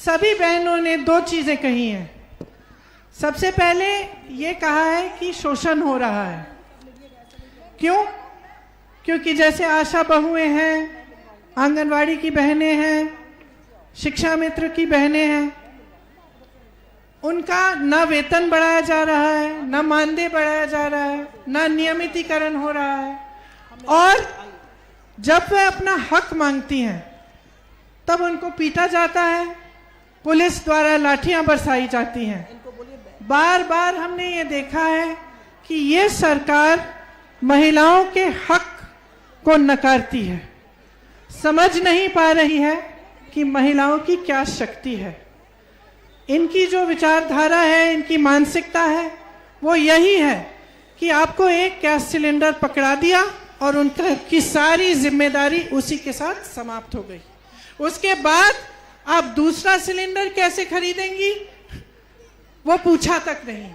सभी बहनों ने दो चीजें कही हैं। सबसे पहले ये कहा है कि शोषण हो रहा है। क्यों? क्योंकि जैसे आशा बहुएं हैं, आंगनवाड़ी की बहनें हैं, शिक्षा मित्र की बहनें हैं, उनका न वेतन बढ़ाया जा रहा है, न मानदेय बढ़ाया जा रहा है, न नियमितीकरण हो रहा है। और जब वे अपना हक मांगती हैं तब उनको पीटा जाता है, पुलिस द्वारा लाठियां बरसाई जाती हैं। बार बार हमने ये देखा है कि ये सरकार महिलाओं के हक को नकारती है, समझ नहीं पा रही है कि महिलाओं की क्या शक्ति है। इनकी जो विचारधारा है, इनकी मानसिकता है, वो यही है कि आपको एक गैस सिलेंडर पकड़ा दिया और उनका की सारी जिम्मेदारी उसी के साथ समाप्त हो गई। उसके बाद आप दूसरा सिलेंडर कैसे खरीदेंगी वो पूछा तक नहीं।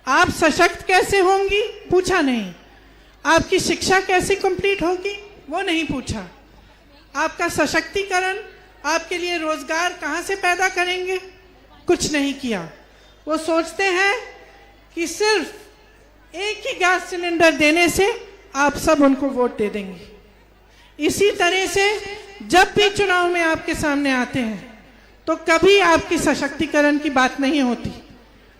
आप सशक्त कैसे होंगी पूछा नहीं। आपकी शिक्षा कैसे कंप्लीट होगी वो नहीं पूछा। आपका सशक्तिकरण, आपके लिए रोजगार कहाँ से पैदा करेंगे, कुछ नहीं किया। वो सोचते हैं कि सिर्फ एक ही गैस सिलेंडर देने से आप सब उनको वोट दे देंगे। इसी तरह से जब भी चुनाव में आपके सामने आते हैं तो कभी आपकी सशक्तिकरण की बात नहीं होती,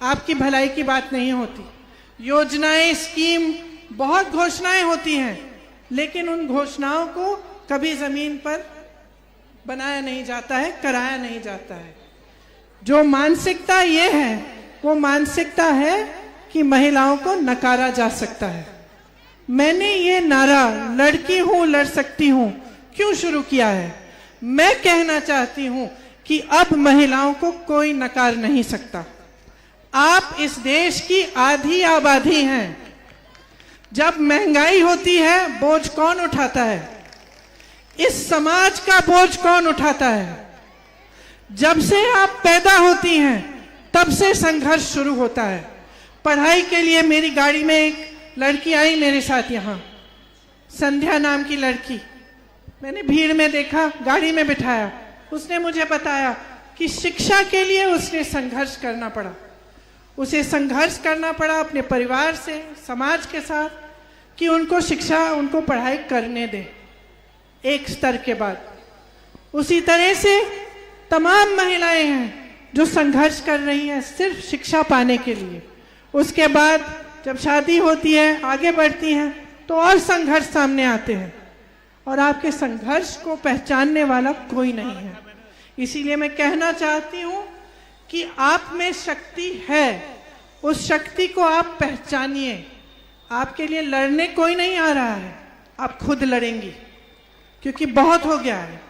आपकी भलाई की बात नहीं होती। योजनाएं, स्कीम, बहुत घोषणाएं होती हैं, लेकिन उन घोषणाओं को कभी जमीन पर बनाया नहीं जाता है, कराया नहीं जाता है। जो मानसिकता ये है वो मानसिकता है कि महिलाओं को नकारा जा सकता है। मैंने ये नारा लड़की हूं लड़ सकती हूं क्यों शुरू किया है? मैं कहना चाहती हूं कि अब महिलाओं को कोई नकार नहीं सकता। आप इस देश की आधी आबादी हैं। जब महंगाई होती है बोझ कौन उठाता है? इस समाज का बोझ कौन उठाता है? जब से आप पैदा होती हैं तब से संघर्ष शुरू होता है। पढ़ाई के लिए मेरी गाड़ी में एक लड़की आई मेरे साथ, यहाँ संध्या नाम की लड़की। मैंने भीड़ में देखा, गाड़ी में बिठाया, उसने मुझे बताया कि शिक्षा के लिए उसने संघर्ष करना पड़ा। उसे संघर्ष करना पड़ा अपने परिवार से, समाज के साथ, कि उनको शिक्षा, उनको पढ़ाई करने दे एक स्तर के बाद। उसी तरह से तमाम महिलाएं हैं जो संघर्ष कर रही हैं सिर्फ शिक्षा पाने के लिए। उसके बाद जब शादी होती है, आगे बढ़ती हैं, तो और संघर्ष सामने आते हैं और आपके संघर्ष को पहचानने वाला कोई नहीं है। इसीलिए मैं कहना चाहती हूं कि आप में शक्ति है, उस शक्ति को आप पहचानिए। आपके लिए लड़ने कोई नहीं आ रहा है, आप खुद लड़ेंगी, क्योंकि बहुत हो गया है।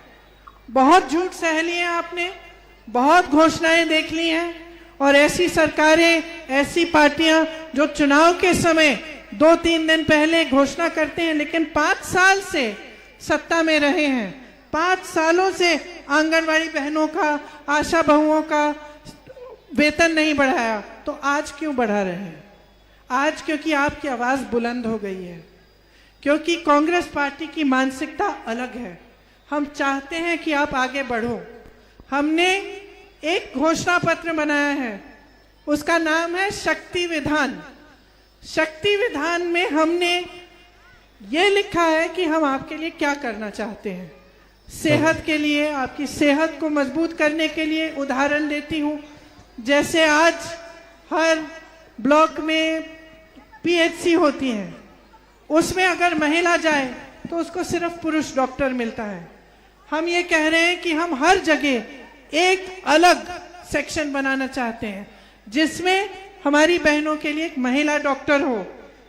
बहुत झूठ सह लिए हैं आपने, बहुत घोषणाएं देख ली हैं, और ऐसी सरकारें, ऐसी पार्टियां जो चुनाव के समय 2-3 दिन पहले घोषणा करते हैं, लेकिन 5 साल से सत्ता में रहे हैं। 5 सालों से आंगनवाड़ी बहनों का, आशा बहुओं का वेतन नहीं बढ़ाया, तो आज क्यों बढ़ा रहे हैं? आज क्योंकि आपकी आवाज बुलंद हो गई है, क्योंकि कांग्रेस पार्टी की मानसिकता अलग है। हम चाहते हैं कि आप आगे बढ़ो। हमने एक घोषणा पत्र बनाया है, उसका नाम है शक्ति विधान। शक्ति विधान में हमने ये लिखा है कि हम आपके लिए क्या करना चाहते हैं। सेहत के लिए, आपकी सेहत को मजबूत करने के लिए उदाहरण देती हूँ। जैसे आज हर ब्लॉक में पीएचसी होती है, उसमें अगर महिला जाए तो उसको सिर्फ पुरुष डॉक्टर मिलता है। हम ये कह रहे हैं कि हम हर जगह एक अलग सेक्शन बनाना चाहते हैं, जिसमें हमारी बहनों के लिए एक महिला डॉक्टर हो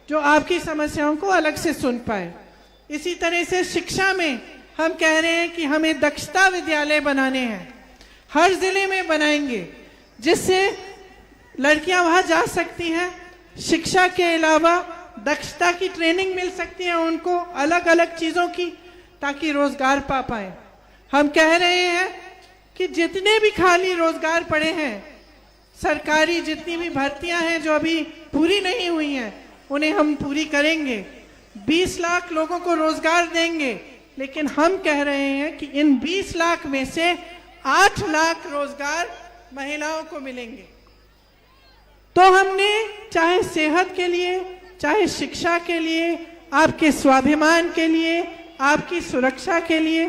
जो आपकी समस्याओं को अलग से सुन पाए। इसी तरह से शिक्षा में हम कह रहे हैं कि हमें दक्षता विद्यालय बनाने हैं, हर जिले में बनाएंगे, जिससे लड़कियां वहां जा सकती हैं, शिक्षा के अलावा दक्षता की ट्रेनिंग मिल सकती है उनको, अलग अलग चीजों की, ताकि रोजगार पा पाए। हम कह रहे हैं कि जितने भी खाली रोजगार पड़े हैं, सरकारी जितनी भी भर्तियां हैं जो अभी पूरी नहीं हुई हैं, उन्हें हम पूरी करेंगे। 20 लाख लोगों को रोजगार देंगे, लेकिन हम कह रहे हैं कि इन 20 लाख में से 8 लाख रोजगार महिलाओं को मिलेंगे। तो हमने चाहे सेहत के लिए, चाहे शिक्षा के लिए, आपके स्वाभिमान के लिए, आपकी सुरक्षा के लिए,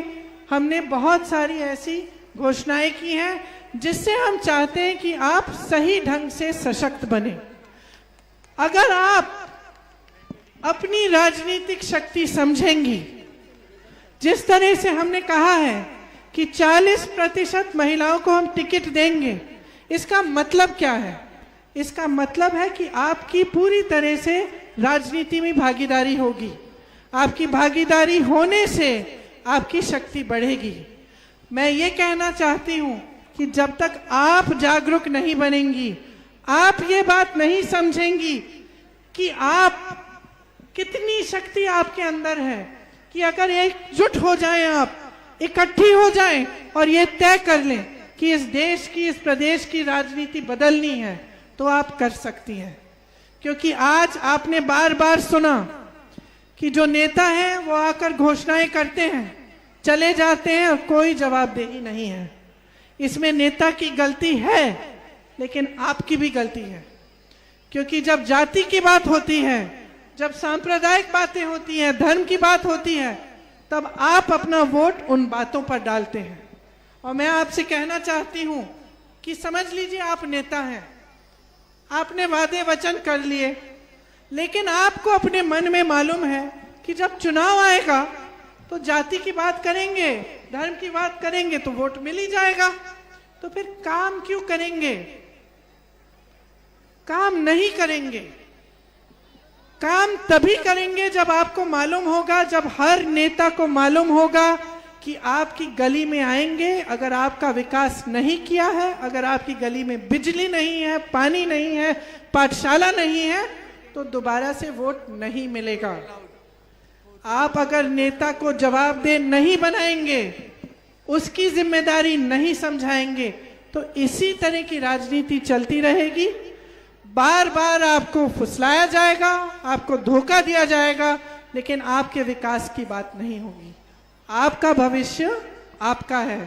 हमने बहुत सारी ऐसी घोषणाएं की हैं जिससे हम चाहते हैं कि आप सही ढंग से सशक्त बने। अगर आप अपनी राजनीतिक शक्ति समझेंगी, जिस तरह से हमने कहा है कि 40% महिलाओं को हम टिकट देंगे, इसका मतलब क्या है? इसका मतलब है कि आपकी पूरी तरह से राजनीति में भागीदारी होगी। आपकी भागीदारी होने से आपकी शक्ति बढ़ेगी। मैं ये कहना चाहती हूँ कि जब तक आप जागरूक नहीं बनेंगी, आप ये बात नहीं समझेंगी कि आप कितनी शक्ति आपके अंदर है, कि अगर एकजुट हो जाएं, आप इकट्ठी हो जाएं और ये तय कर लें कि इस देश की, इस प्रदेश की राजनीति बदलनी है, तो आप कर सकती हैं। क्योंकि आज आपने बार बार सुना कि जो नेता हैं वो आकर घोषणाएं करते हैं, चले जाते हैं और कोई जवाबदेही नहीं है। इसमें नेता की गलती है, लेकिन आपकी भी गलती है। क्योंकि जब जाति की बात होती है, जब सांप्रदायिक बातें होती हैं, धर्म की बात होती है, तब आप अपना वोट उन बातों पर डालते हैं। और मैं आपसे कहना चाहती हूं कि समझ लीजिए आप नेता हैं, आपने वादे वचन कर लिए, लेकिन आपको अपने मन में मालूम है कि जब चुनाव आएगा तो जाति की बात करेंगे, धर्म की बात करेंगे तो वोट मिल ही जाएगा। तो फिर काम क्यों करेंगे? काम नहीं करेंगे। काम तभी करेंगे जब आपको मालूम होगा, जब हर नेता को मालूम होगा कि आपकी गली में आएंगे, अगर आपका विकास नहीं किया है, अगर आपकी गली में बिजली नहीं है, पानी नहीं है, पाठशाला नहीं है, तो दोबारा से वोट नहीं मिलेगा। आप अगर नेता को जवाबदेह नहीं बनाएंगे, उसकी जिम्मेदारी नहीं समझाएंगे, तो इसी तरह की राजनीति चलती रहेगी। बार बार आपको फुसलाया जाएगा, आपको धोखा दिया जाएगा, लेकिन आपके विकास की बात नहीं होगी। आपका भविष्य आपका है।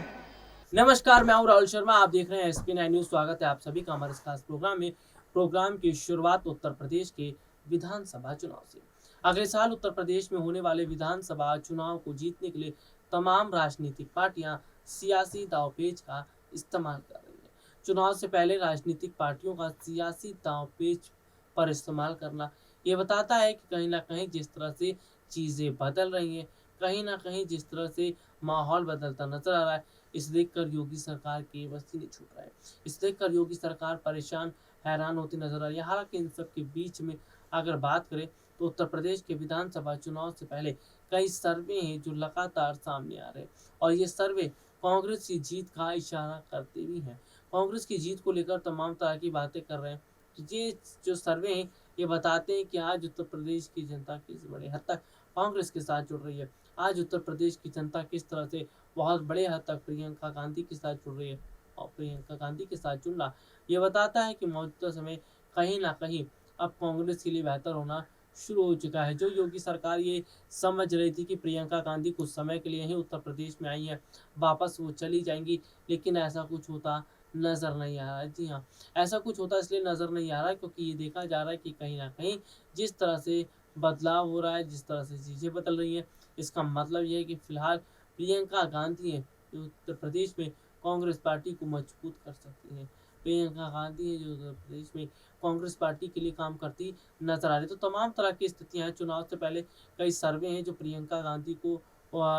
नमस्कार, मैं हूं राहुल शर्मा, आप देख रहे हैं SP9 न्यूज। स्वागत है आप सभी का हमारे इस खास प्रोग्राम में। प्रोग्राम की शुरुआत उत्तर प्रदेश के विधानसभा चुनाव से। अगले साल उत्तर प्रदेश में होने वाले विधानसभा चुनाव को जीतने के लिए तमाम राजनीतिक पार्टियां सियासी दांवपेच का इस्तेमाल कर रही हैं। चुनाव से पहले राजनीतिक पार्टियों का सियासी दांवपेच पर इस्तेमाल करना ये बताता है कि कहीं ना कहीं जिस तरह से चीजें बदल रही हैं, कहीं ना कहीं जिस तरह से माहौल बदलता नजर आ रहा है, इस देखकर योगी सरकार के बस ही नहीं छूट रहा है। इस देखकर योगी सरकार परेशान, हैरान होती नजर आ रही है। हालांकि इन सब के बीच में अगर बात करें तो उत्तर प्रदेश के विधानसभा चुनाव से पहले कई सर्वे हैं जो लगातार सामने आ रहे हैं, और ये सर्वे कांग्रेस की जीत का इशारा करते भी हैं। कांग्रेस की जीत को लेकर तमाम तरह की बातें कर रहे हैं। ये जो सर्वे हैं ये बताते हैं कि आज उत्तर प्रदेश की जनता किस बड़े हद तक कांग्रेस के साथ जुड़ रही है। आज उत्तर प्रदेश की जनता किस तरह से बहुत बड़े हद तक प्रियंका गांधी के साथ जुड़ रही है, और प्रियंका गांधी के साथ जुड़ना ये बताता है कि मौजूदा समय कहीं ना कहीं अब कांग्रेस के लिए बेहतर होना शुरू हो चुका है। जो योगी सरकार ये समझ रही थी कि प्रियंका गांधी कुछ समय के लिए ही उत्तर प्रदेश में आई है, वापस वो चली जाएंगी, लेकिन ऐसा कुछ होता नजर नहीं आ रहा है। जी हाँ, ऐसा कुछ होता इसलिए नजर नहीं आ रहा है क्योंकि ये देखा जा रहा है कि कहीं ना कहीं जिस तरह से बदलाव हो रहा है, जिस तरह से चीज़ें बदल रही हैं, इसका मतलब ये है कि फिलहाल प्रियंका गांधी है जो उत्तर प्रदेश में कांग्रेस पार्टी को मजबूत कर सकती है। प्रियंका गांधी है जो उत्तर प्रदेश में कांग्रेस पार्टी के लिए काम करती नजर आ रही है। तो तमाम तरह की स्थितियां हैं। चुनाव से पहले कई सर्वे हैं जो प्रियंका गांधी को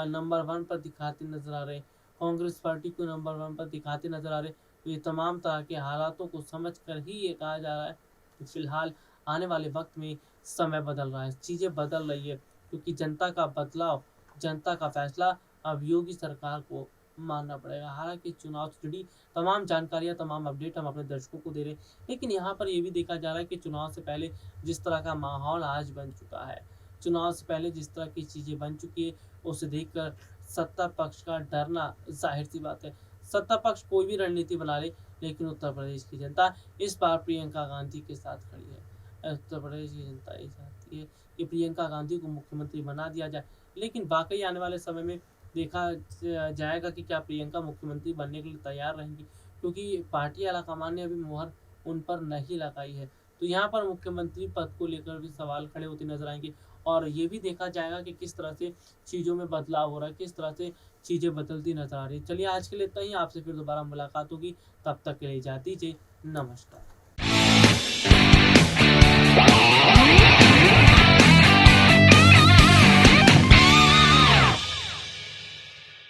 नंबर 1 पर दिखाते नजर आ रहे हैं, कांग्रेस पार्टी को नंबर 1 पर दिखाते नजर आ रहे हैं। तो ये तमाम तरह के हालातों को समझ कर ही ये कहा जा रहा है कि फिलहाल आने वाले वक्त में समय बदल रहा है, चीज़ें बदल रही है, क्योंकि जनता का बदलाव, जनता का फैसला अब योगी सरकार को मानना पड़ेगा। हालांकि चुनाव से जुड़ी तमाम जानकारियां, तमाम अपडेट हम अपने दर्शकों को दे रहे हैं, लेकिन यहाँ पर यह भी देखा जा रहा है कि चुनाव से पहले जिस तरह का माहौल आज बन चुका है, चुनाव से पहले जिस तरह की चीज़ें बन चुकी है, उसे देखकर सत्ता पक्ष का डरना जाहिर सी बात है। सत्ता पक्ष कोई भी रणनीति बना ले, लेकिन उत्तर प्रदेश की जनता इस बार प्रियंका गांधी के साथ खड़ी है। उत्तर प्रदेश की जनता ये चाहती है कि प्रियंका गांधी को मुख्यमंत्री बना दिया जाए, लेकिन वाकई आने वाले समय में देखा जाएगा कि क्या प्रियंका मुख्यमंत्री बनने के लिए तैयार रहेंगी, क्योंकि पार्टी आलाकमान ने अभी मुहर उन पर नहीं लगाई है। तो यहाँ पर मुख्यमंत्री पद को लेकर भी सवाल खड़े होते नजर आएंगे और ये भी देखा जाएगा कि किस तरह से चीज़ों में बदलाव हो रहा है, किस तरह से चीज़ें बदलती नजर आ रही है। चलिए आज के लिए इतना ही, आपसे फिर दोबारा मुलाकात होगी, तब तक के लिए इजाज़त दीजिए, नमस्कार।